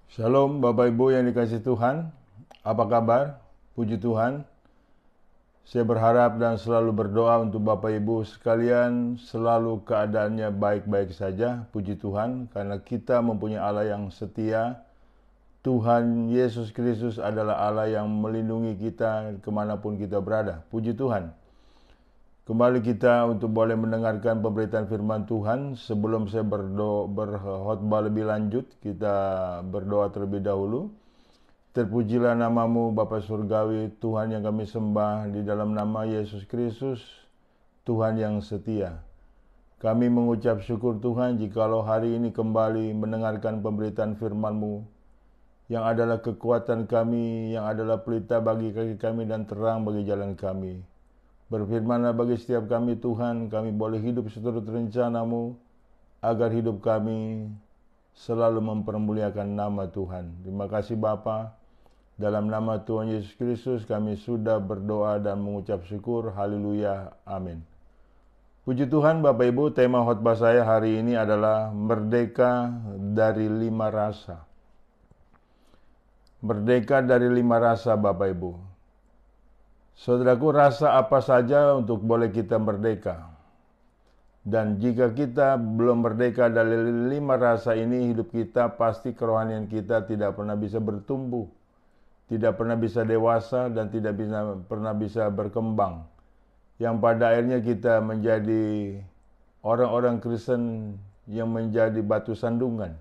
Shalom Bapak Ibu yang dikasihi Tuhan. Apa kabar? Puji Tuhan. Saya berharap dan selalu berdoa untuk Bapak Ibu sekalian selalu keadaannya baik-baik saja. Puji Tuhan, karena kita mempunyai Allah yang setia. Tuhan Yesus Kristus adalah Allah yang melindungi kita kemanapun kita berada. Puji Tuhan. Kembali kita untuk boleh mendengarkan pemberitaan firman Tuhan. Sebelum saya berkhotbah lebih lanjut, kita berdoa terlebih dahulu. Terpujilah namamu Bapa Surgawi, Tuhan yang kami sembah di dalam nama Yesus Kristus, Tuhan yang setia. Kami mengucap syukur Tuhan jikalau hari ini kembali mendengarkan pemberitaan firman-Mu yang adalah kekuatan kami, yang adalah pelita bagi kaki kami dan terang bagi jalan kami. Berfirmanlah bagi setiap kami Tuhan, kami boleh hidup seturut rencana-Mu, agar hidup kami selalu mempermuliakan nama Tuhan. Terima kasih Bapa. Dalam nama Tuhan Yesus Kristus kami sudah berdoa dan mengucap syukur. Haleluya. Amin. Puji Tuhan Bapak Ibu, tema khotbah saya hari ini adalah merdeka dari 5 rasa. Merdeka dari 5 rasa Bapak Ibu. Saudaraku, rasa apa saja untuk boleh kita merdeka? Dan jika kita belum merdeka dari 5 rasa ini, hidup kita pasti kerohanian kita tidak pernah bisa bertumbuh, tidak pernah bisa dewasa, dan tidak pernah bisa berkembang. Yang pada akhirnya kita menjadi orang-orang Kristen yang menjadi batu sandungan.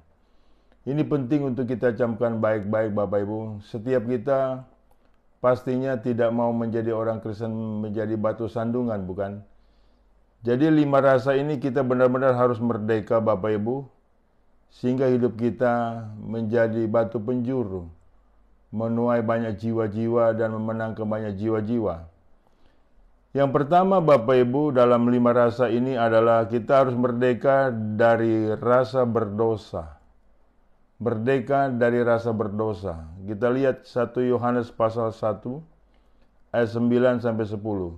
Ini penting untuk kita camkan baik-baik Bapak Ibu. Setiap kita pastinya tidak mau menjadi orang Kristen menjadi batu sandungan, bukan? Jadi 5 rasa ini kita benar-benar harus merdeka Bapak Ibu, sehingga hidup kita menjadi batu penjuru, menuai banyak jiwa-jiwa dan memenangkan banyak jiwa-jiwa. Yang pertama Bapak Ibu, dalam 5 rasa ini adalah kita harus merdeka dari rasa berdosa. Merdeka dari rasa berdosa. Kita lihat 1 Yohanes pasal 1 ayat 9 sampai 10.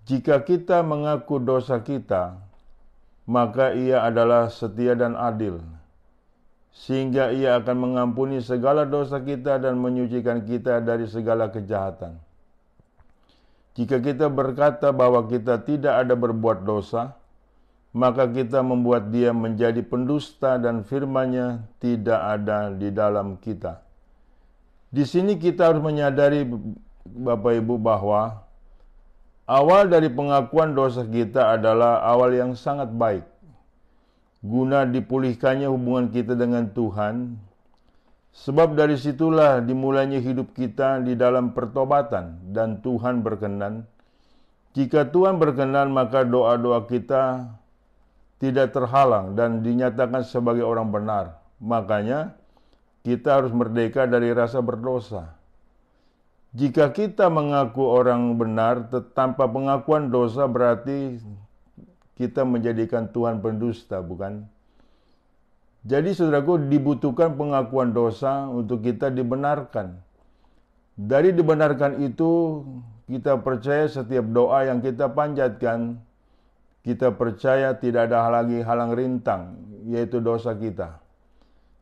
Jika kita mengaku dosa kita, maka Ia adalah setia dan adil, sehingga Ia akan mengampuni segala dosa kita dan menyucikan kita dari segala kejahatan. Jika kita berkata bahwa kita tidak ada berbuat dosa, maka kita membuat Dia menjadi pendusta dan firman-Nya tidak ada di dalam kita. Di sini kita harus menyadari Bapak Ibu bahwa awal dari pengakuan dosa kita adalah awal yang sangat baik, guna dipulihkannya hubungan kita dengan Tuhan. Sebab dari situlah dimulainya hidup kita di dalam pertobatan, dan Tuhan berkenan. Jika Tuhan berkenan, maka doa-doa kita tidak terhalang dan dinyatakan sebagai orang benar. Makanya kita harus merdeka dari rasa berdosa. Jika kita mengaku orang benar tanpa pengakuan dosa, berarti kita menjadikan Tuhan pendusta, bukan? Jadi saudaraku, dibutuhkan pengakuan dosa untuk kita dibenarkan. Dari dibenarkan itu, kita percaya setiap doa yang kita panjatkan, kita percaya tidak ada lagi halang rintang, yaitu dosa kita.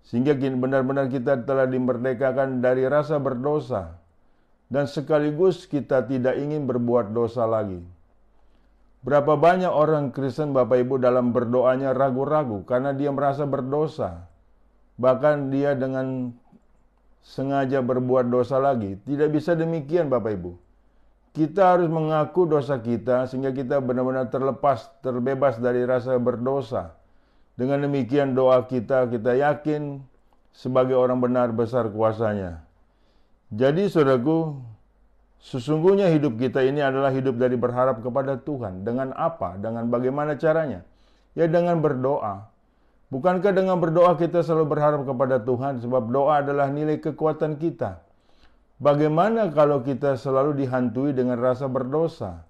Sehingga benar-benar kita telah dimerdekakan dari rasa berdosa. Dan sekaligus kita tidak ingin berbuat dosa lagi. Berapa banyak orang Kristen Bapak Ibu dalam berdoanya ragu-ragu karena dia merasa berdosa. Bahkan dia dengan sengaja berbuat dosa lagi. Tidak bisa demikian Bapak Ibu. Kita harus mengaku dosa kita sehingga kita benar-benar terbebas dari rasa berdosa. Dengan demikian doa kita yakin sebagai orang benar besar kuasanya. Jadi saudaraku, sesungguhnya hidup kita ini adalah hidup dari berharap kepada Tuhan. Dengan apa? Dengan bagaimana caranya? Ya dengan berdoa. Bukankah dengan berdoa kita selalu berharap kepada Tuhan? Sebab doa adalah nilai kekuatan kita. Bagaimana kalau kita selalu dihantui dengan rasa berdosa?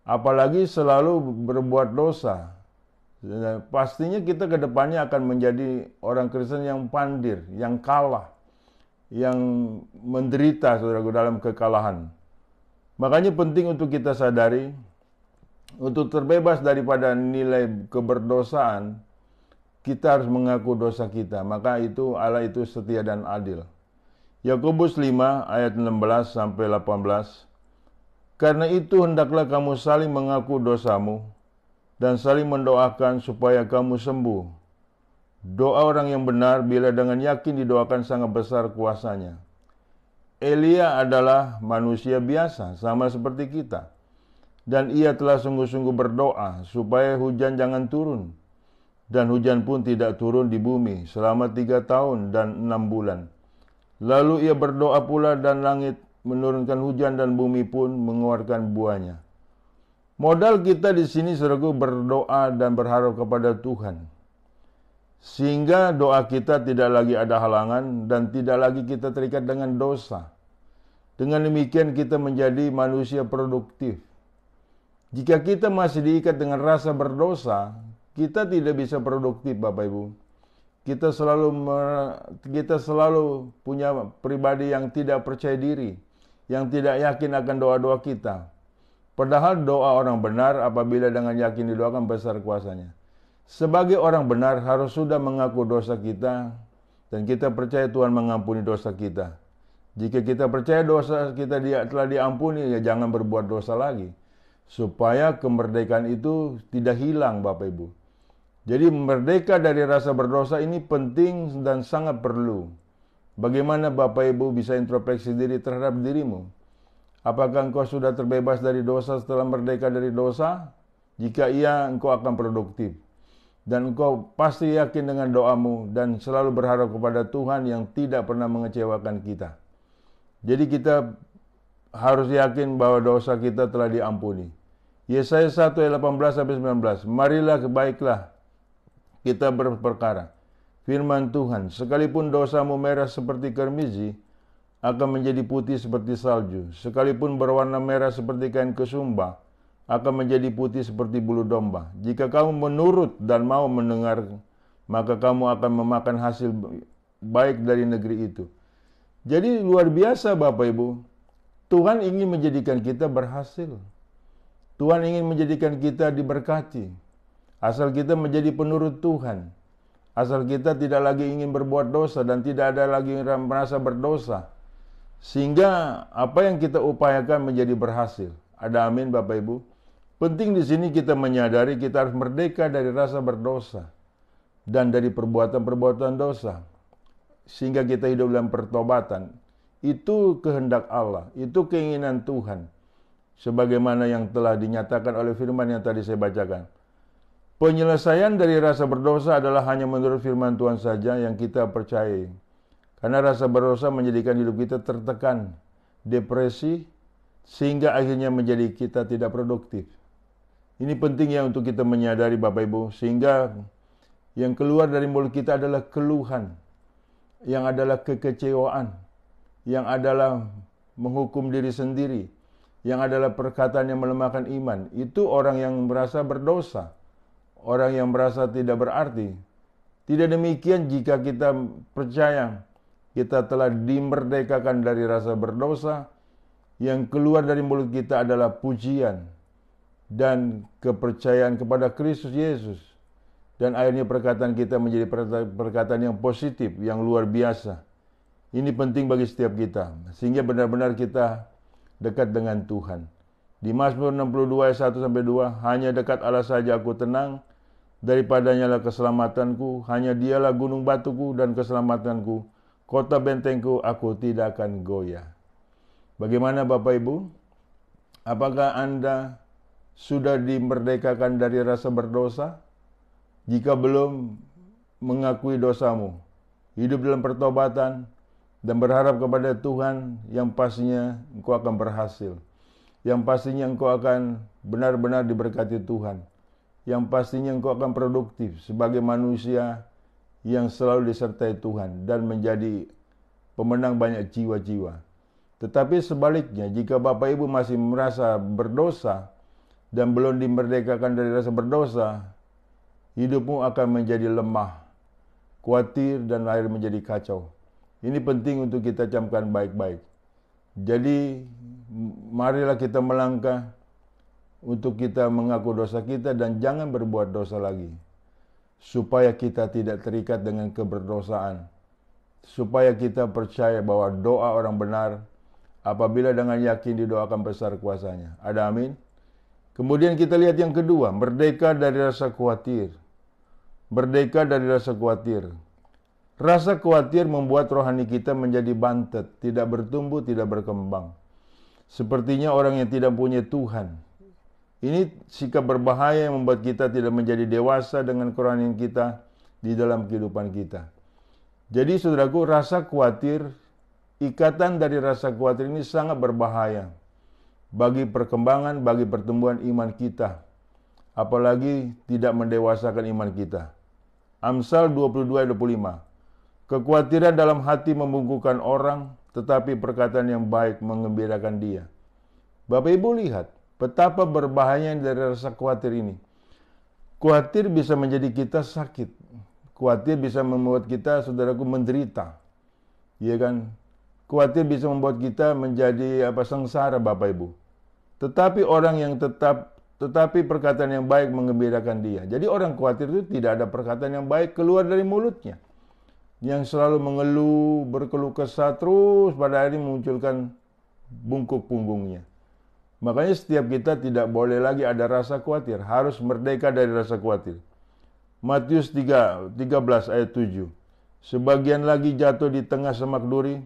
Apalagi selalu berbuat dosa. Pastinya kita ke depannya akan menjadi orang Kristen yang pandir, yang kalah, yang menderita saudaraku dalam kekalahan. Makanya penting untuk kita sadari, untuk terbebas daripada nilai keberdosaan, kita harus mengaku dosa kita. Maka itu Allah itu setia dan adil. Yakobus 5 ayat 16 sampai 18. Karena itu hendaklah kamu saling mengaku dosamu dan saling mendoakan supaya kamu sembuh. Doa orang yang benar bila dengan yakin didoakan sangat besar kuasanya. Elia adalah manusia biasa, sama seperti kita. Dan ia telah sungguh-sungguh berdoa supaya hujan jangan turun. Dan hujan pun tidak turun di bumi selama 3 tahun dan 6 bulan. Lalu ia berdoa pula dan langit menurunkan hujan dan bumi pun mengeluarkan buahnya. Modal kita di sini saudaraku berdoa dan berharap kepada Tuhan. Sehingga doa kita tidak lagi ada halangan dan tidak lagi kita terikat dengan dosa. Dengan demikian kita menjadi manusia produktif. Jika kita masih diikat dengan rasa berdosa, kita tidak bisa produktif, Bapak Ibu. Kita selalu punya pribadi yang tidak percaya diri, yang tidak yakin akan doa-doa kita. Padahal doa orang benar apabila dengan yakin didoakan besar kuasanya. Sebagai orang benar harus sudah mengaku dosa kita dan kita percaya Tuhan mengampuni dosa kita. Jika kita percaya dosa kita telah diampuni, ya jangan berbuat dosa lagi. Supaya kemerdekaan itu tidak hilang, Bapak Ibu. Jadi merdeka dari rasa berdosa ini penting dan sangat perlu. Bagaimana Bapak Ibu bisa introspeksi diri terhadap dirimu? Apakah engkau sudah terbebas dari dosa setelah merdeka dari dosa? Jika iya, engkau akan produktif. Dan engkau pasti yakin dengan doamu dan selalu berharap kepada Tuhan yang tidak pernah mengecewakan kita. Jadi kita harus yakin bahwa dosa kita telah diampuni. Yesaya 1 ayat 18-19. Marilah baiklah kita berperkara. Firman Tuhan, sekalipun dosamu merah seperti kermizi, akan menjadi putih seperti salju. Sekalipun berwarna merah seperti kain kesumba, akan menjadi putih seperti bulu domba. Jika kamu menurut dan mau mendengar, maka kamu akan memakan hasil baik dari negeri itu. Jadi luar biasa Bapak Ibu. Tuhan ingin menjadikan kita berhasil. Tuhan ingin menjadikan kita diberkati. Asal kita menjadi penurut Tuhan. Asal kita tidak lagi ingin berbuat dosa dan tidak ada lagi merasa berdosa. Sehingga apa yang kita upayakan menjadi berhasil. Ada amin Bapak Ibu. Penting di sini kita menyadari kita harus merdeka dari rasa berdosa. Dan dari perbuatan-perbuatan dosa. Sehingga kita hidup dalam pertobatan. Itu kehendak Allah. Itu keinginan Tuhan. Sebagaimana yang telah dinyatakan oleh firman yang tadi saya bacakan. Penyelesaian dari rasa berdosa adalah hanya menurut firman Tuhan saja yang kita percayai. Karena rasa berdosa menjadikan hidup kita tertekan, depresi, sehingga akhirnya menjadi kita tidak produktif. Ini penting ya untuk kita menyadari Bapak Ibu, sehingga yang keluar dari mulut kita adalah keluhan, yang adalah kekecewaan, yang adalah menghukum diri sendiri, yang adalah perkataan yang melemahkan iman. Itu orang yang merasa berdosa. Orang yang merasa tidak berarti. Tidak demikian jika kita percaya kita telah dimerdekakan dari rasa berdosa, yang keluar dari mulut kita adalah pujian dan kepercayaan kepada Kristus Yesus. Dan akhirnya perkataan kita menjadi perkataan yang positif, yang luar biasa. Ini penting bagi setiap kita, sehingga benar-benar kita dekat dengan Tuhan. Di Mazmur 62 ayat 1-2, hanya dekat Allah saja aku tenang, daripadanya lah keselamatanku, hanya dialah gunung batuku dan keselamatanku, kota bentengku, aku tidak akan goyah. Bagaimana Bapak Ibu? Apakah Anda sudah dimerdekakan dari rasa berdosa? Jika belum, mengakui dosamu, hidup dalam pertobatan, dan berharap kepada Tuhan, yang pastinya engkau akan berhasil. Yang pastinya engkau akan benar-benar diberkati Tuhan. Yang pastinya engkau akan produktif sebagai manusia yang selalu disertai Tuhan dan menjadi pemenang banyak jiwa-jiwa. Tetapi sebaliknya, jika Bapak Ibu masih merasa berdosa dan belum dimerdekakan dari rasa berdosa, hidupmu akan menjadi lemah, khawatir, dan akhirnya menjadi kacau. Ini penting untuk kita camkan baik-baik. Jadi, marilah kita melangkah untuk kita mengaku dosa kita dan jangan berbuat dosa lagi. supaya kita tidak terikat dengan keberdosaan, supaya kita percaya bahwa doa orang benar apabila dengan yakin didoakan besar kuasanya. Ada amin? Kemudian kita lihat yang kedua, merdeka dari rasa khawatir. Merdeka dari rasa khawatir. Rasa khawatir membuat rohani kita menjadi bantet, tidak bertumbuh, tidak berkembang. Sepertinya orang yang tidak punya Tuhan. Ini sikap berbahaya yang membuat kita tidak menjadi dewasa dengan kerohanian kita di dalam kehidupan kita. Jadi saudaraku, rasa khawatir, ikatan dari rasa khawatir ini sangat berbahaya bagi perkembangan, bagi pertumbuhan iman kita. Apalagi tidak mendewasakan iman kita. Amsal 22:25. Kekhawatiran dalam hati membungkukkan orang, tetapi perkataan yang baik mengembirakan dia. Bapak Ibu lihat, betapa berbahayanya dari rasa khawatir ini. Khawatir bisa menjadi kita sakit. Khawatir bisa membuat kita, saudaraku, menderita. Ya kan? Khawatir bisa membuat kita menjadi sengsara, Bapak Ibu. Tetapi orang yang tetapi perkataan yang baik mengembirakan dia. Jadi orang khawatir itu tidak ada perkataan yang baik keluar dari mulutnya. Yang selalu mengeluh, berkeluh kesah terus, pada akhirnya memunculkan bungkuk punggungnya. Makanya setiap kita tidak boleh lagi ada rasa khawatir, harus merdeka dari rasa khawatir. Matius 13 ayat 7. Sebagian lagi jatuh di tengah semak duri,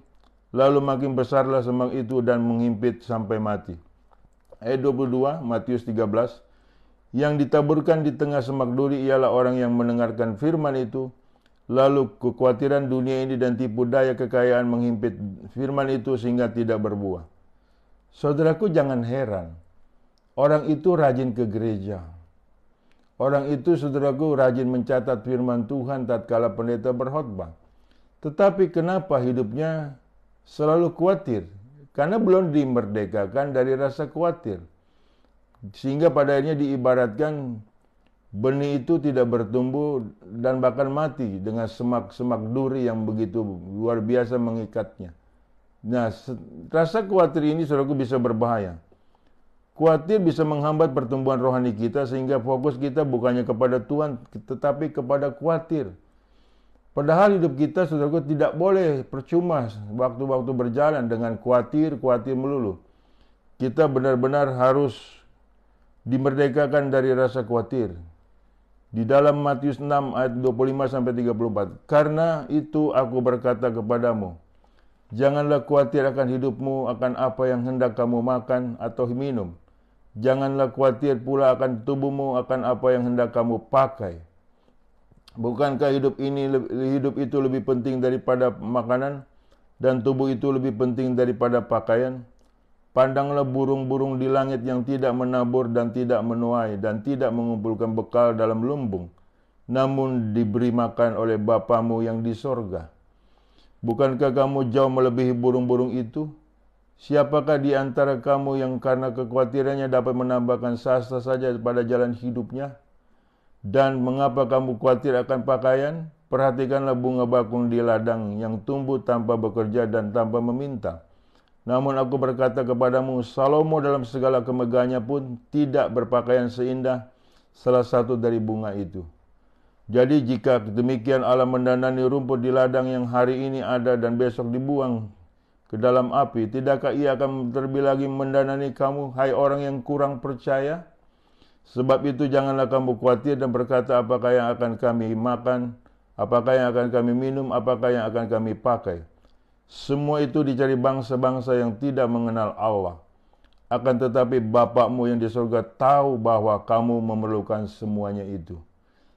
lalu makin besarlah semak itu dan menghimpit sampai mati. Ayat 22, Matius 13. Yang ditaburkan di tengah semak duri ialah orang yang mendengarkan firman itu, lalu kekhawatiran dunia ini dan tipu daya kekayaan menghimpit firman itu sehingga tidak berbuah. Saudaraku, jangan heran. Orang itu rajin ke gereja. Orang itu, saudaraku, rajin mencatat firman Tuhan tatkala pendeta berkhotbah. Tetapi kenapa hidupnya selalu khawatir? Karena belum dimerdekakan dari rasa khawatir. Sehingga pada akhirnya diibaratkan benih itu tidak bertumbuh dan bahkan mati dengan semak-semak duri yang begitu luar biasa mengikatnya. Nah, rasa khawatir ini, saudaraku, bisa berbahaya. Khawatir bisa menghambat pertumbuhan rohani kita sehingga fokus kita bukannya kepada Tuhan tetapi kepada khawatir. Padahal hidup kita, saudaraku, tidak boleh percuma waktu-waktu berjalan dengan khawatir melulu. Kita benar-benar harus dimerdekakan dari rasa khawatir. Di dalam Matius 6 ayat 25-34. Karena itu aku berkata kepadamu, janganlah khawatir akan hidupmu, akan apa yang hendak kamu makan atau minum. Janganlah khawatir pula akan tubuhmu, akan apa yang hendak kamu pakai. Bukankah hidup itu lebih penting daripada makanan, dan tubuh itu lebih penting daripada pakaian? Pandanglah burung-burung di langit yang tidak menabur dan tidak menuai dan tidak mengumpulkan bekal dalam lumbung, namun diberi makan oleh Bapamu yang di sorga. Bukankah kamu jauh melebihi burung-burung itu? Siapakah di antara kamu yang karena kekhawatirannya dapat menambahkan sasta saja pada jalan hidupnya? Dan mengapa kamu khawatir akan pakaian? Perhatikanlah bunga bakung di ladang yang tumbuh tanpa bekerja dan tanpa meminta. Namun aku berkata kepadamu, Salomo dalam segala kemegahannya pun tidak berpakaian seindah salah satu dari bunga itu. Jadi jika demikian Allah mendandani rumput di ladang yang hari ini ada dan besok dibuang ke dalam api, tidakkah ia akan terlebih lagi mendandani kamu, hai orang yang kurang percaya? Sebab itu janganlah kamu khawatir dan berkata, apakah yang akan kami makan, apakah yang akan kami minum, apakah yang akan kami pakai. Semua itu dicari bangsa-bangsa yang tidak mengenal Allah. Akan tetapi Bapakmu yang di surga tahu bahwa kamu memerlukan semuanya itu.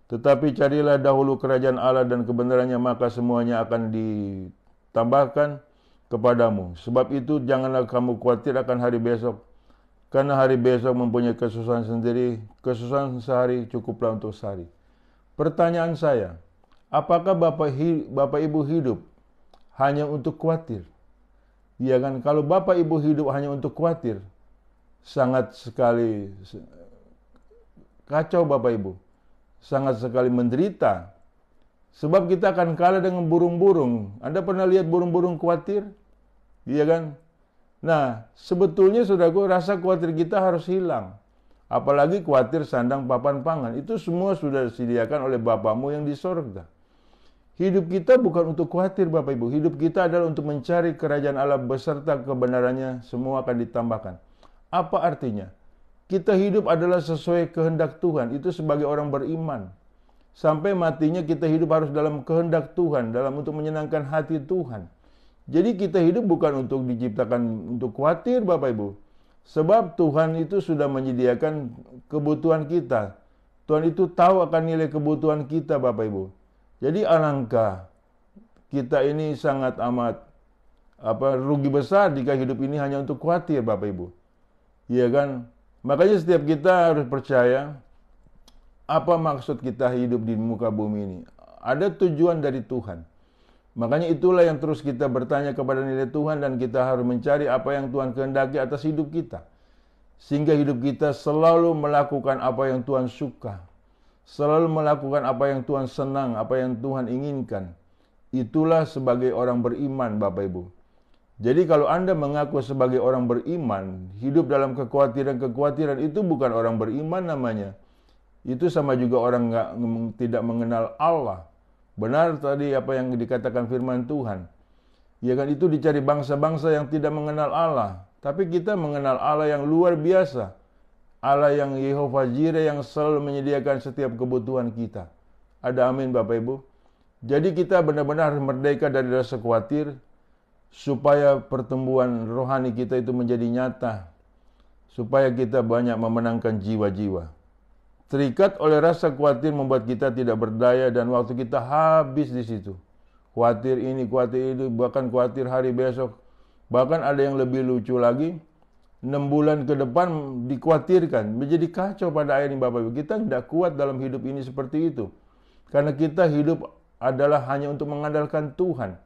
Tetapi carilah dahulu kerajaan Allah dan kebenarannya, maka semuanya akan ditambahkan kepadamu. Sebab itu janganlah kamu khawatir akan hari besok, karena hari besok mempunyai kesusahan sendiri, kesusahan sehari cukuplah untuk sehari. Pertanyaan saya, apakah Bapak Ibu hidup hanya untuk khawatir? Ya kan, kalau Bapak Ibu hidup hanya untuk khawatir, sangat sekali kacau Bapak Ibu. Sangat sekali menderita. Sebab kita akan kalah dengan burung-burung. Anda pernah lihat burung-burung khawatir? Iya kan? Nah, sebetulnya saudaraku, rasa khawatir kita harus hilang. Apalagi khawatir sandang papan pangan. Itu semua sudah disediakan oleh Bapamu yang di sorga. Hidup kita bukan untuk khawatir Bapak Ibu. Hidup kita adalah untuk mencari kerajaan Allah beserta kebenarannya, semua akan ditambahkan. Apa artinya? Kita hidup adalah sesuai kehendak Tuhan. Itu sebagai orang beriman. Sampai matinya kita hidup harus dalam kehendak Tuhan, dalam untuk menyenangkan hati Tuhan. Jadi kita hidup bukan untuk diciptakan untuk khawatir Bapak Ibu. Sebab Tuhan itu sudah menyediakan kebutuhan kita. Tuhan itu tahu akan nilai kebutuhan kita Bapak Ibu. Jadi alangkah kita ini sangat amat rugi besar jika hidup ini hanya untuk khawatir Bapak Ibu. Iya kan? Makanya setiap kita harus percaya apa maksud kita hidup di muka bumi ini. Ada tujuan dari Tuhan. Makanya itulah yang terus kita bertanya kepada nilai Tuhan dan kita harus mencari apa yang Tuhan kehendaki atas hidup kita. Sehingga hidup kita selalu melakukan apa yang Tuhan suka. Selalu melakukan apa yang Tuhan senang, apa yang Tuhan inginkan. Itulah sebagai orang beriman Bapak Ibu. Jadi kalau Anda mengaku sebagai orang beriman, hidup dalam kekhawatiran itu bukan orang beriman namanya. Itu sama juga orang tidak mengenal Allah. Benar tadi apa yang dikatakan firman Tuhan. Ya kan, itu dicari bangsa-bangsa yang tidak mengenal Allah. Tapi kita mengenal Allah yang luar biasa. Allah yang Yehova Jireh yang selalu menyediakan setiap kebutuhan kita. Ada amin Bapak Ibu. Jadi kita benar-benar harus merdeka dari rasa khawatir. Supaya pertumbuhan rohani kita itu menjadi nyata. Supaya kita banyak memenangkan jiwa-jiwa. Terikat oleh rasa khawatir membuat kita tidak berdaya dan waktu kita habis di situ. Khawatir ini, khawatir itu, bahkan khawatir hari besok. Bahkan ada yang lebih lucu lagi, 6 bulan ke depan dikhawatirkan. Menjadi kacau pada akhirnya Bapak Ibu. Kita tidak kuat dalam hidup ini seperti itu. Karena kita hidup adalah hanya untuk mengandalkan Tuhan.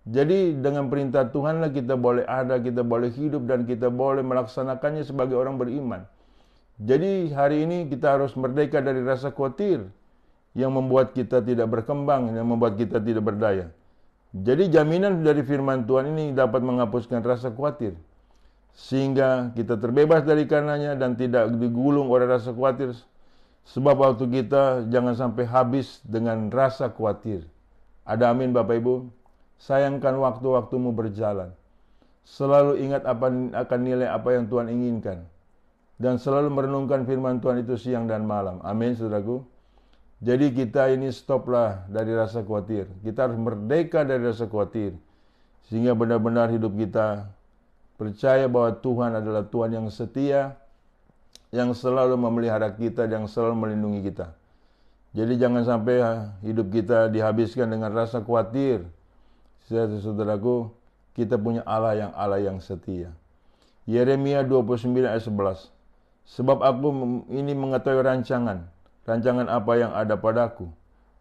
Jadi dengan perintah Tuhanlah kita boleh ada, kita boleh hidup dan kita boleh melaksanakannya sebagai orang beriman. Jadi hari ini kita harus merdeka dari rasa khawatir yang membuat kita tidak berkembang, yang membuat kita tidak berdaya. Jadi jaminan dari firman Tuhan ini dapat menghapuskan rasa khawatir. Sehingga kita terbebas dari karenanya dan tidak digulung oleh rasa khawatir. Sebab waktu kita jangan sampai habis dengan rasa khawatir. Ada amin Bapak Ibu. Sayangkan waktu-waktumu berjalan. Selalu ingat akan nilai apa yang Tuhan inginkan. Dan selalu merenungkan firman Tuhan itu siang dan malam. Amin, saudaraku. Jadi kita ini stoplah dari rasa khawatir. Kita harus merdeka dari rasa khawatir. Sehingga benar-benar hidup kita percaya bahwa Tuhan adalah Tuhan yang setia, yang selalu memelihara kita, yang selalu melindungi kita. Jadi jangan sampai hidup kita dihabiskan dengan rasa khawatir. Saudaraku, kita punya Allah yang setia. Yeremia 29 ayat 11. Sebab aku ini mengetahui rancangan apa yang ada padaku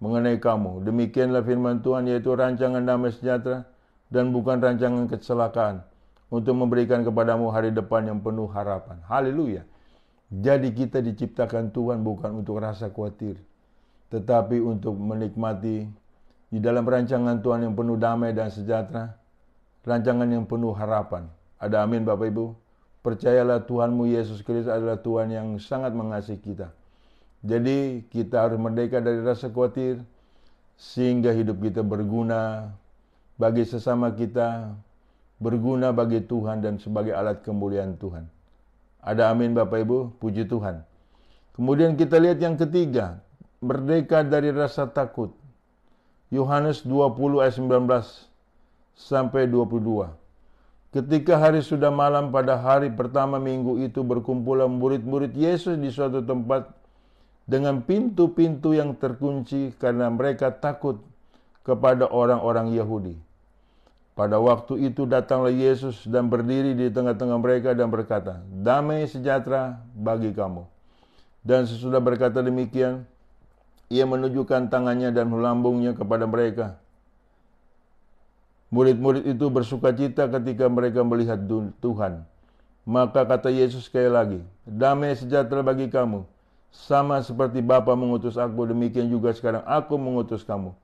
mengenai kamu. Demikianlah firman Tuhan, yaitu rancangan damai sejahtera dan bukan rancangan kecelakaan, untuk memberikan kepadamu hari depan yang penuh harapan. Haleluya. Jadi kita diciptakan Tuhan bukan untuk rasa khawatir, tetapi untuk menikmati di dalam rancangan Tuhan yang penuh damai dan sejahtera, rancangan yang penuh harapan. Ada amin Bapak Ibu. Percayalah Tuhanmu Yesus Kristus adalah Tuhan yang sangat mengasihi kita. Jadi kita harus merdeka dari rasa khawatir, sehingga hidup kita berguna bagi sesama kita, berguna bagi Tuhan dan sebagai alat kemuliaan Tuhan. Ada amin Bapak Ibu, puji Tuhan. Kemudian kita lihat yang ketiga, merdeka dari rasa takut. Yohanes 20 ayat 19 sampai 22. Ketika hari sudah malam pada hari pertama minggu itu, berkumpulah murid-murid Yesus di suatu tempat dengan pintu-pintu yang terkunci karena mereka takut kepada orang-orang Yahudi. Pada waktu itu datanglah Yesus dan berdiri di tengah-tengah mereka dan berkata, "Damai sejahtera bagi kamu." Dan sesudah berkata demikian, ia menunjukkan tangannya dan melambungnya kepada mereka. Murid-murid itu bersukacita ketika mereka melihat Tuhan. Maka kata Yesus sekali lagi, "Damai sejahtera bagi kamu. Sama seperti Bapa mengutus aku, demikian juga sekarang aku mengutus kamu."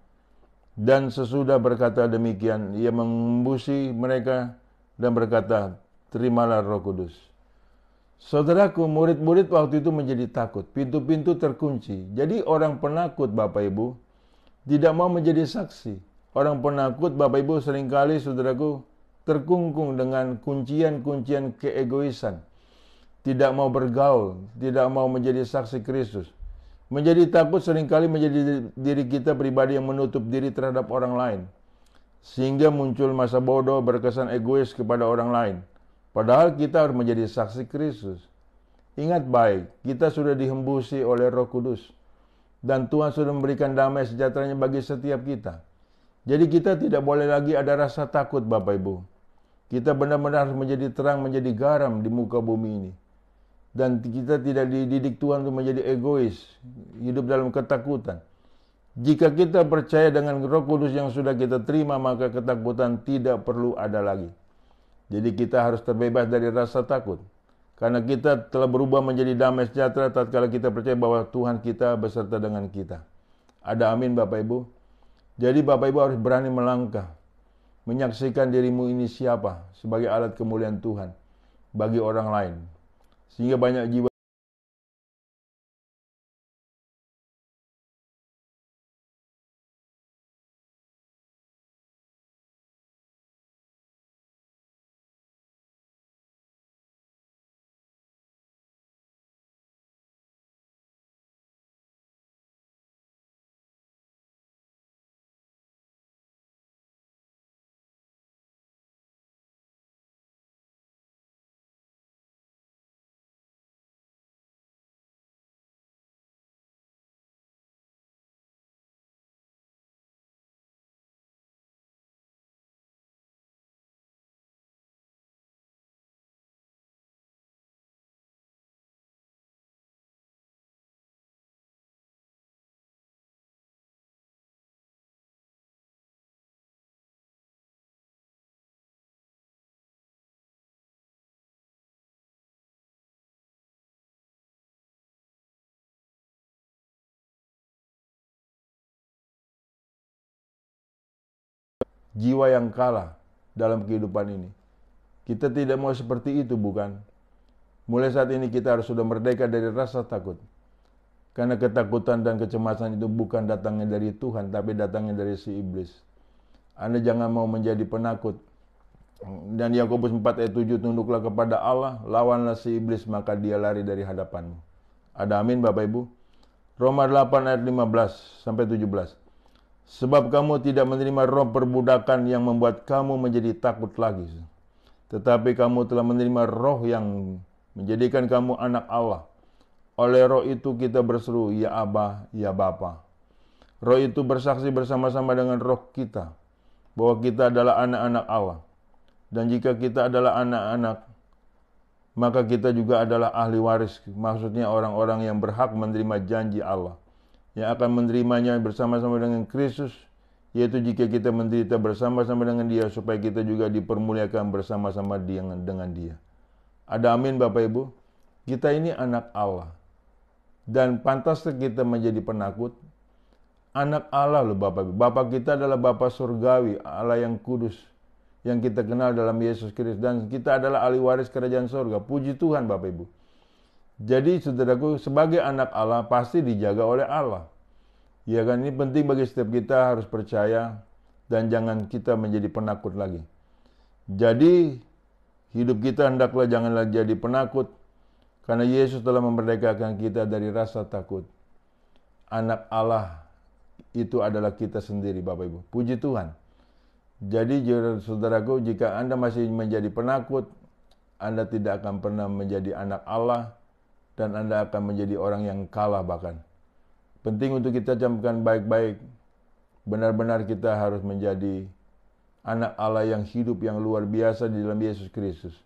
Dan sesudah berkata demikian, ia mengembusi mereka dan berkata, "Terimalah Roh Kudus." Saudaraku, murid-murid waktu itu menjadi takut. Pintu-pintu terkunci. Jadi orang penakut, Bapak Ibu, tidak mau menjadi saksi. Orang penakut, Bapak Ibu, seringkali, saudaraku, terkungkung dengan kuncian-kuncian keegoisan. Tidak mau bergaul, tidak mau menjadi saksi Kristus. Menjadi takut seringkali menjadi diri kita pribadi yang menutup diri terhadap orang lain. Sehingga muncul masa bodoh berkesan egois kepada orang lain. Padahal kita harus menjadi saksi Kristus. Ingat baik, kita sudah dihembusi oleh Roh Kudus. Dan Tuhan sudah memberikan damai sejahteranya bagi setiap kita. Jadi kita tidak boleh lagi ada rasa takut, Bapak Ibu. Kita benar-benar harus menjadi terang, menjadi garam di muka bumi ini. Dan kita tidak dididik Tuhan untuk menjadi egois, hidup dalam ketakutan. Jika kita percaya dengan Roh Kudus yang sudah kita terima, maka ketakutan tidak perlu ada lagi. Jadi kita harus terbebas dari rasa takut. Karena kita telah berubah menjadi damai sejahtera tatkala kita percaya bahwa Tuhan kita beserta dengan kita. Ada amin, Bapak Ibu? Jadi Bapak Ibu harus berani melangkah. Menyaksikan dirimu ini siapa sebagai alat kemuliaan Tuhan bagi orang lain. Sehingga banyak jiwa jiwa yang kalah dalam kehidupan ini. Kita tidak mau seperti itu, bukan? Mulai saat ini kita harus sudah merdeka dari rasa takut. Karena ketakutan dan kecemasan itu bukan datangnya dari Tuhan, tapi datangnya dari si iblis. Anda jangan mau menjadi penakut. Dan Yakobus 4 ayat 7, tunduklah kepada Allah, lawanlah si iblis, maka dia lari dari hadapanmu. Ada amin, Bapak Ibu? Roma 8 ayat 15 sampai 17. Sebab kamu tidak menerima roh perbudakan yang membuat kamu menjadi takut lagi. Tetapi kamu telah menerima roh yang menjadikan kamu anak Allah. Oleh roh itu kita berseru, ya Aba, ya Bapa. Roh itu bersaksi bersama-sama dengan roh kita bahwa kita adalah anak-anak Allah. Dan jika kita adalah anak-anak, maka kita juga adalah ahli waris. Maksudnya orang-orang yang berhak menerima janji Allah, yang akan menerimanya bersama-sama dengan Kristus, yaitu jika kita menderita bersama-sama dengan Dia, supaya kita juga dipermuliakan bersama-sama dengan Dia. Ada amin, Bapak Ibu? Kita ini anak Allah. Dan pantas kita menjadi penakut. Anak Allah loh, Bapak Ibu. Bapa kita adalah Bapa surgawi, Allah yang kudus, yang kita kenal dalam Yesus Kristus. Dan kita adalah ahli waris kerajaan surga. Puji Tuhan, Bapak Ibu. Jadi saudaraku, sebagai anak Allah pasti dijaga oleh Allah. Ya kan, ini penting bagi setiap kita, harus percaya dan jangan kita menjadi penakut lagi. Jadi hidup kita hendaklah janganlah jadi penakut, karena Yesus telah memerdekakan kita dari rasa takut. Anak Allah itu adalah kita sendiri, Bapak Ibu. Puji Tuhan. Jadi saudaraku, jika Anda masih menjadi penakut, Anda tidak akan pernah menjadi anak Allah, dan Anda akan menjadi orang yang kalah bahkan. Penting untuk kita camkan baik-baik. Benar-benar kita harus menjadi anak Allah yang hidup, yang luar biasa di dalam Yesus Kristus.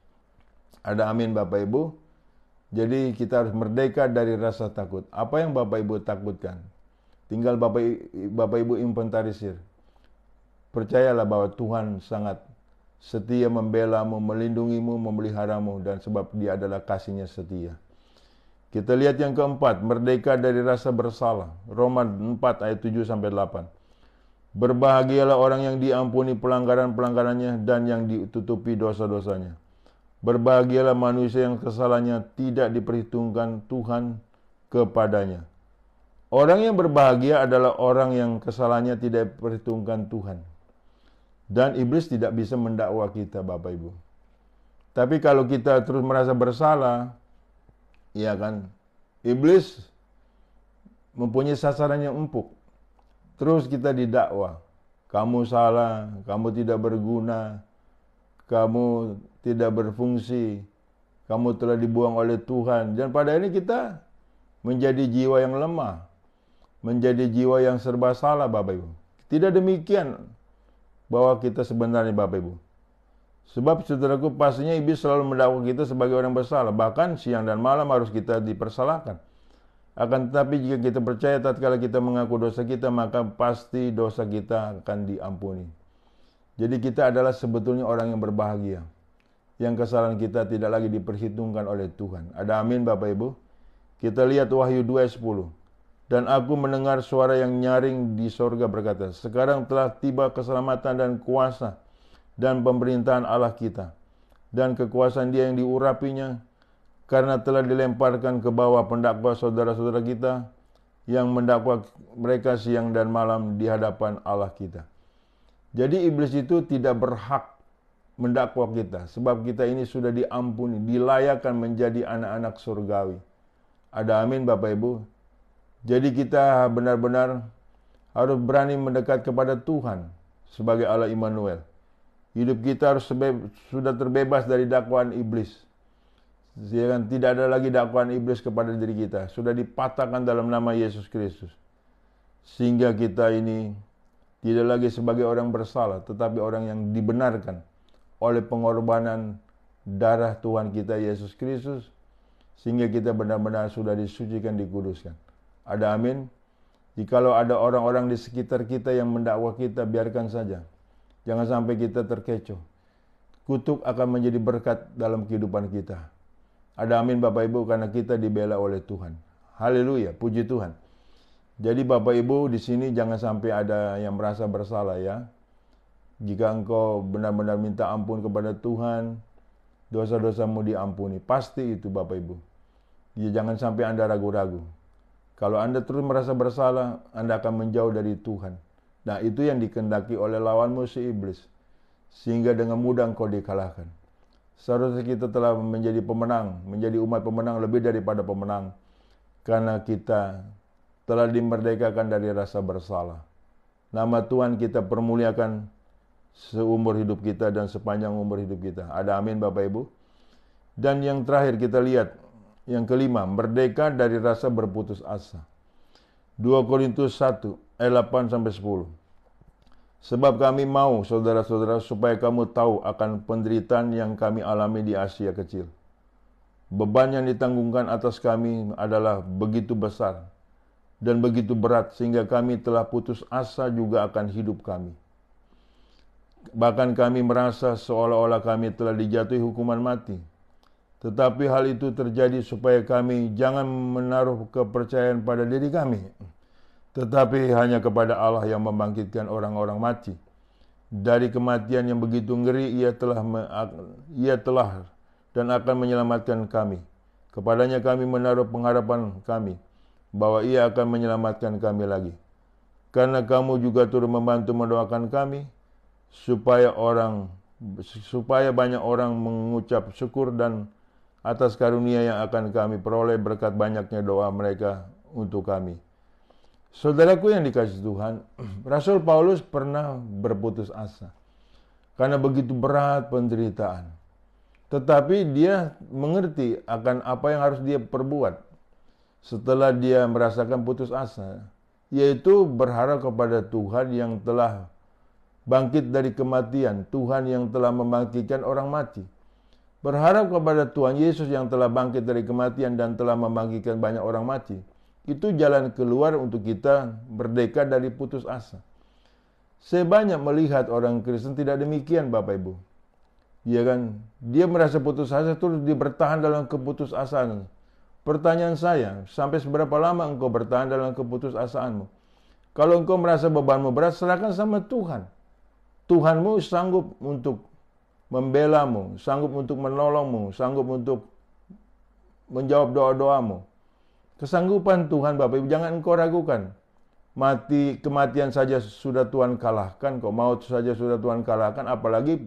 Ada amin, Bapak Ibu? Jadi kita harus merdeka dari rasa takut. Apa yang Bapak Ibu takutkan? Tinggal Bapak Ibu inventarisir. Percayalah bahwa Tuhan sangat setia membelamu, melindungimu, memeliharamu, dan sebab Dia adalah kasih-Nya setia. Kita lihat yang keempat, merdeka dari rasa bersalah. Roma 4 ayat 7-8. Berbahagialah orang yang diampuni pelanggaran-pelanggarannya dan yang ditutupi dosa-dosanya. Berbahagialah manusia yang kesalahannya tidak diperhitungkan Tuhan kepadanya. Orang yang berbahagia adalah orang yang kesalahannya tidak diperhitungkan Tuhan. Dan iblis tidak bisa mendakwa kita, Bapak Ibu. Tapi kalau kita terus merasa bersalah, ya kan, iblis mempunyai sasaran yang empuk. Terus kita didakwa, kamu salah, kamu tidak berguna, kamu tidak berfungsi, kamu telah dibuang oleh Tuhan. Dan pada ini kita menjadi jiwa yang lemah, menjadi jiwa yang serba salah, Bapak Ibu. Tidak demikian bahwa kita sebenarnya, Bapak Ibu. Sebab saudaraku, pastinya iblis selalu mendakwa kita sebagai orang bersalah. Bahkan siang dan malam harus kita dipersalahkan. Akan tetapi jika kita percaya tatkala kita mengaku dosa kita, maka pasti dosa kita akan diampuni. Jadi kita adalah sebetulnya orang yang berbahagia, yang kesalahan kita tidak lagi diperhitungkan oleh Tuhan. Ada amin, Bapak Ibu? Kita lihat Wahyu 2 ayat 10. Dan aku mendengar suara yang nyaring di sorga berkata, sekarang telah tiba keselamatan dan kuasa dan pemerintahan Allah kita, dan kekuasaan Dia yang diurapinya, karena telah dilemparkan ke bawah pendakwa saudara-saudara kita, yang mendakwa mereka siang dan malam di hadapan Allah kita. Jadi iblis itu tidak berhak mendakwa kita, sebab kita ini sudah diampuni, dilayakkan menjadi anak-anak surgawi. Ada amin, Bapak Ibu? Jadi kita benar-benar harus berani mendekat kepada Tuhan sebagai Allah Immanuel. Hidup kita harus sudah terbebas dari dakwaan iblis. Tidak ada lagi dakwaan iblis kepada diri kita. Sudah dipatahkan dalam nama Yesus Kristus. Sehingga kita ini tidak lagi sebagai orang bersalah, tetapi orang yang dibenarkan oleh pengorbanan darah Tuhan kita Yesus Kristus. Sehingga kita benar-benar sudah disucikan, dikuduskan. Ada amin? Jikalau ada orang-orang di sekitar kita yang mendakwa kita, biarkan saja. Jangan sampai kita terkecoh. Kutuk akan menjadi berkat dalam kehidupan kita. Ada amin, Bapak Ibu, karena kita dibela oleh Tuhan. Haleluya, puji Tuhan. Jadi Bapak Ibu di sini jangan sampai ada yang merasa bersalah ya. Jika engkau benar-benar minta ampun kepada Tuhan, dosa-dosamu diampuni. Pasti itu, Bapak Ibu. Ya, jangan sampai Anda ragu-ragu. Kalau Anda terus merasa bersalah, Anda akan menjauh dari Tuhan. Nah, itu yang dikehendaki oleh lawanmu si iblis. Sehingga dengan mudah engkau dikalahkan. Seharusnya kita telah menjadi pemenang, menjadi umat pemenang lebih daripada pemenang. Karena kita telah dimerdekakan dari rasa bersalah. Nama Tuhan kita permuliakan seumur hidup kita dan sepanjang umur hidup kita. Ada amin, Bapak Ibu? Dan yang terakhir kita lihat, yang kelima, merdeka dari rasa berputus asa. 2 Korintus 1 ayat 8-10. Sebab kami mau, saudara-saudara, supaya kamu tahu akan penderitaan yang kami alami di Asia Kecil. Beban yang ditanggungkan atas kami adalah begitu besar dan begitu berat, sehingga kami telah putus asa juga akan hidup kami. Bahkan kami merasa seolah-olah kami telah dijatuhi hukuman mati. Tetapi hal itu terjadi supaya kami jangan menaruh kepercayaan pada diri kami, tetapi hanya kepada Allah yang membangkitkan orang-orang mati. Dari kematian yang begitu ngeri, ia telah dan akan menyelamatkan kami. Kepadanya kami menaruh pengharapan kami, bahwa ia akan menyelamatkan kami lagi. Karena kamu juga turut membantu mendoakan kami, supaya banyak orang mengucap syukur dan atas karunia yang akan kami peroleh berkat banyaknya doa mereka untuk kami. Saudaraku yang dikasihi Tuhan, Rasul Paulus pernah berputus asa karena begitu berat penderitaan. Tetapi dia mengerti akan apa yang harus dia perbuat setelah dia merasakan putus asa, yaitu berharap kepada Tuhan yang telah bangkit dari kematian, Tuhan yang telah membangkitkan orang mati. Berharap kepada Tuhan Yesus yang telah bangkit dari kematian dan telah membangkitkan banyak orang mati. Itu jalan keluar untuk kita merdeka dari putus asa. Saya banyak melihat orang Kristen tidak demikian, Bapak Ibu. Ya kan? Dia merasa putus asa, terus dia bertahan dalam keputusasaan. Pertanyaan saya, sampai seberapa lama engkau bertahan dalam keputusasaanmu? Kalau engkau merasa bebanmu berat, serahkan sama Tuhan. Tuhanmu sanggup untuk membelamu, sanggup untuk menolongmu, sanggup untuk menjawab doa-doamu. Kesanggupan Tuhan Bapak Ibu jangan engkau ragukan. Kematian saja sudah Tuhan kalahkan, kok maut saja sudah Tuhan kalahkan, apalagi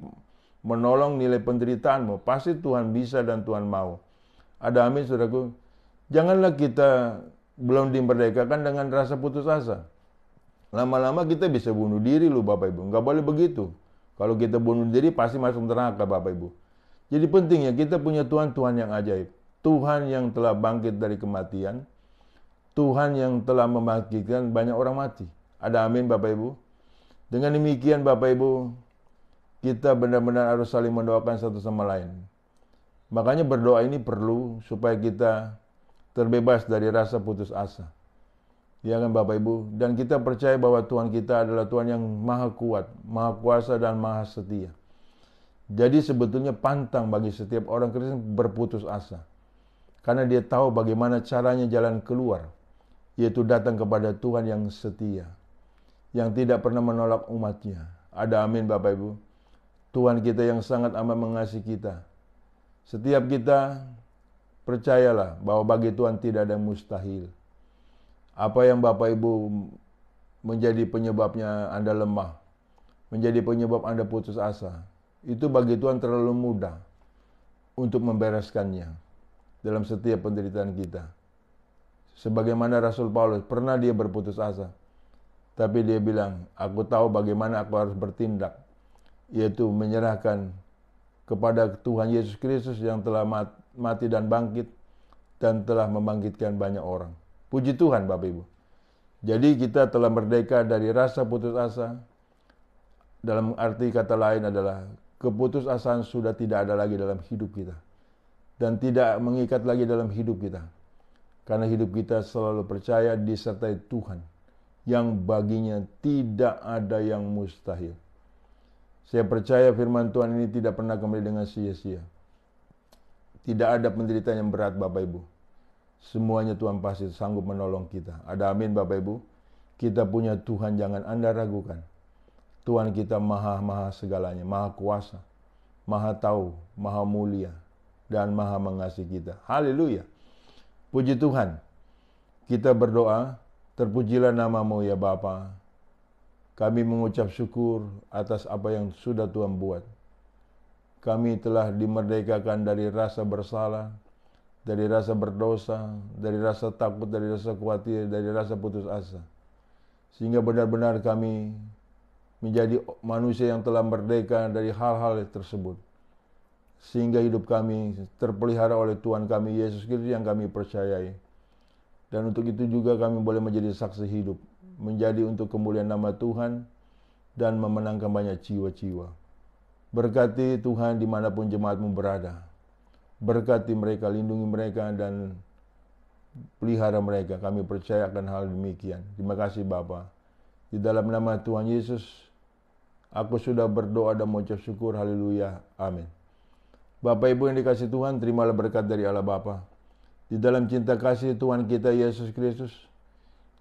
menolong nilai penderitaanmu. Pasti Tuhan bisa dan Tuhan mau. Ada amin saudaraku. Janganlah kita belum dimerdekakan dengan rasa putus asa. Lama-lama kita bisa bunuh diri loh Bapak Ibu. Nggak boleh begitu. Kalau kita bunuh diri pasti masuk neraka Bapak Ibu. Jadi pentingnya kita punya Tuhan yang ajaib. Tuhan yang telah bangkit dari kematian. Tuhan yang telah membangkitkan banyak orang mati. Ada amin Bapak Ibu. Dengan demikian Bapak Ibu, kita benar-benar harus saling mendoakan satu sama lain. Makanya berdoa ini perlu supaya kita terbebas dari rasa putus asa. Ya kan Bapak Ibu? Dan kita percaya bahwa Tuhan kita adalah Tuhan yang maha kuat, maha kuasa dan maha setia. Jadi sebetulnya pantang bagi setiap orang Kristen berputus asa. Karena dia tahu bagaimana caranya jalan keluar. Yaitu datang kepada Tuhan yang setia. Yang tidak pernah menolak umatnya. Ada amin Bapak Ibu. Tuhan kita yang sangat amat mengasihi kita. Setiap kita percayalah bahwa bagi Tuhan tidak ada yang mustahil. Apa yang Bapak Ibu menjadi penyebabnya Anda lemah, menjadi penyebab Anda putus asa, itu bagi Tuhan terlalu mudah untuk membereskannya dalam setiap penderitaan kita. Sebagaimana Rasul Paulus, pernah dia berputus asa, tapi dia bilang, aku tahu bagaimana aku harus bertindak, yaitu menyerahkan kepada Tuhan Yesus Kristus yang telah mati dan bangkit, dan telah membangkitkan banyak orang. Puji Tuhan Bapak Ibu. Jadi kita telah merdeka dari rasa putus asa. Dalam arti kata lain adalah keputusasaan sudah tidak ada lagi dalam hidup kita. Dan tidak mengikat lagi dalam hidup kita. Karena hidup kita selalu percaya disertai Tuhan. Yang baginya tidak ada yang mustahil. Saya percaya firman Tuhan ini tidak pernah kembali dengan sia-sia. Tidak ada penderitaan yang berat Bapak Ibu. Semuanya Tuhan pasti sanggup menolong kita. Ada amin Bapak Ibu. Kita punya Tuhan, jangan Anda ragukan. Tuhan kita maha segalanya, maha kuasa, maha tahu, maha mulia, dan maha mengasihi kita. Haleluya. Puji Tuhan. Kita berdoa, terpujilah nama-Mu ya Bapa. Kami mengucap syukur atas apa yang sudah Tuhan buat. Kami telah dimerdekakan dari rasa bersalah, dari rasa berdosa, dari rasa takut, dari rasa khawatir, dari rasa putus asa. Sehingga benar-benar kami menjadi manusia yang telah merdeka dari hal-hal tersebut. Sehingga hidup kami terpelihara oleh Tuhan kami Yesus Kristus yang kami percayai. Dan untuk itu juga kami boleh menjadi saksi hidup. Menjadi untuk kemuliaan nama Tuhan dan memenangkan banyak jiwa-jiwa. Berkati Tuhan dimanapun jemaat-Mu berada. Berkati mereka, lindungi mereka, dan pelihara mereka. Kami percaya akan hal demikian. Terima kasih Bapa. Di dalam nama Tuhan Yesus, aku sudah berdoa dan mengucap syukur. Haleluya. Amin. Bapak Ibu yang dikasihi Tuhan, terimalah berkat dari Allah Bapa. Di dalam cinta kasih Tuhan kita Yesus Kristus,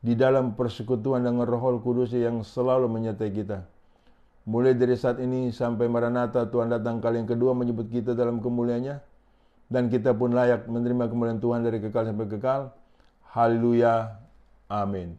di dalam persekutuan dengan Roh Kudus yang selalu menyertai kita. Mulai dari saat ini sampai Maranatha, Tuhan datang kali yang kedua menyebut kita dalam kemuliaan-Nya. Dan kita pun layak menerima kemuliaan Tuhan dari kekal sampai kekal. Haleluya. Amin.